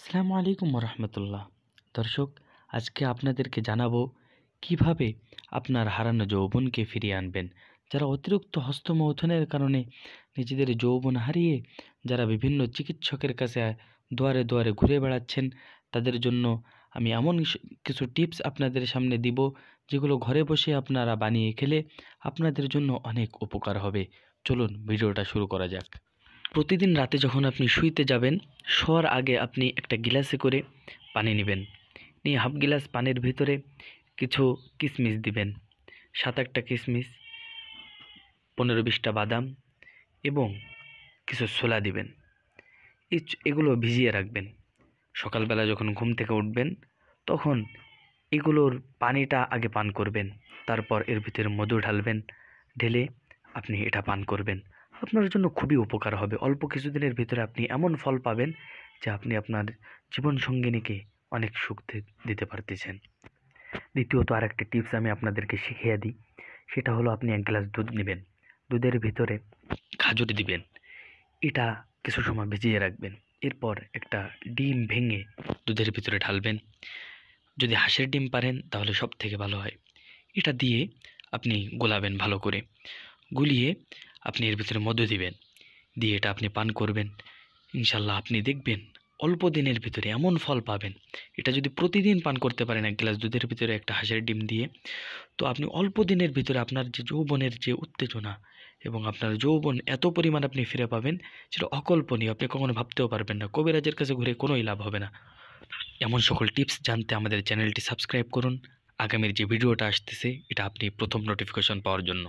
আসসালামু আলাইকুম রহমতুল্লাহ। দর্শক, আজকে আপনাদেরকে জানাবো কিভাবে আপনার হারানো যৌবনকে ফিরিয়ে আনবেন। যারা অতিরিক্ত হস্তমৈথুনের কারণে নিজেদের যৌবন হারিয়ে যারা বিভিন্ন চিকিৎসকের কাছে দুয়ারে দুয়ারে ঘুরে বেড়াচ্ছেন, তাদের জন্য আমি এমন কিছু টিপস আপনাদের সামনে দিব, যেগুলো ঘরে বসে আপনারা বানিয়ে খেলে আপনাদের জন্য অনেক উপকার হবে। চলুন ভিডিওটা শুরু করা যাক। প্রতিদিন রাতে যখন আপনি শুইতে যাবেন, শোয়ার আগে আপনি একটা গিলাসে করে পানি নেবেন। নিয়ে হাফ গিলাস পানির ভিতরে কিছু কিশমিশ দিবেন, 7-8টা কিশমিশ, 15-20টা বাদাম এবং কিছু ছোলা দিবেন। এগুলো ভিজিয়ে রাখবেন। সকালবেলা যখন ঘুম থেকে উঠবেন তখন এগুলোর পানিটা আগে পান করবেন, তারপর এর ভিতরে মধু ঢালবেন, ঢেলে আপনি এটা পান করবেন। আপনার জন্য খুবই উপকার হবে। অল্প কিছুদিনের ভিতরে আপনি এমন ফল পাবেন যে আপনি আপনার জীবন সঙ্গিনীকে অনেক সুখ দিতে পারতেছেন। দ্বিতীয়ত আরেকটি টিপস আমি আপনাদেরকে শিখিয়ে দিই, সেটা হলো আপনি 1 গ্লাস দুধ নেবেন, দুধের ভিতরে খাজুর দিবেন, এটা কিছু সময় ভিজিয়ে রাখবেন। এরপর একটা ডিম ভেঙে দুধের ভিতরে ঢালবেন। যদি হাঁসের ডিম পারেন তাহলে সব থেকে ভালো হয়। এটা দিয়ে আপনি গোলাবেন ভালো করে, গুলিয়ে আপনি এর ভিতরে মধু দিবেন, দিয়ে এটা আপনি পান করবেন। ইনশাল্লাহ আপনি দেখবেন অল্প দিনের ভিতরে এমন ফল পাবেন। এটা যদি প্রতিদিন পান করতে পারেন 1 গ্লাস দুধের ভিতরে একটা হাঁসের ডিম দিয়ে, তো আপনি অল্প দিনের ভিতরে আপনার যে যৌবনের যে উত্তেজনা এবং আপনার যৌবন এত পরিমাণ আপনি ফিরে পাবেন, সেটা অকল্পনীয়। আপনি কখনো ভাবতেও পারবেন না। কবিরাজের কাছে ঘুরে কোনোই লাভ হবে না। এমন সকল টিপস জানতে আমাদের চ্যানেলটি সাবস্ক্রাইব করুন। আগামীর যে ভিডিওটা আসতেছে এটা আপনি প্রথম নোটিফিকেশন পাওয়ার জন্য।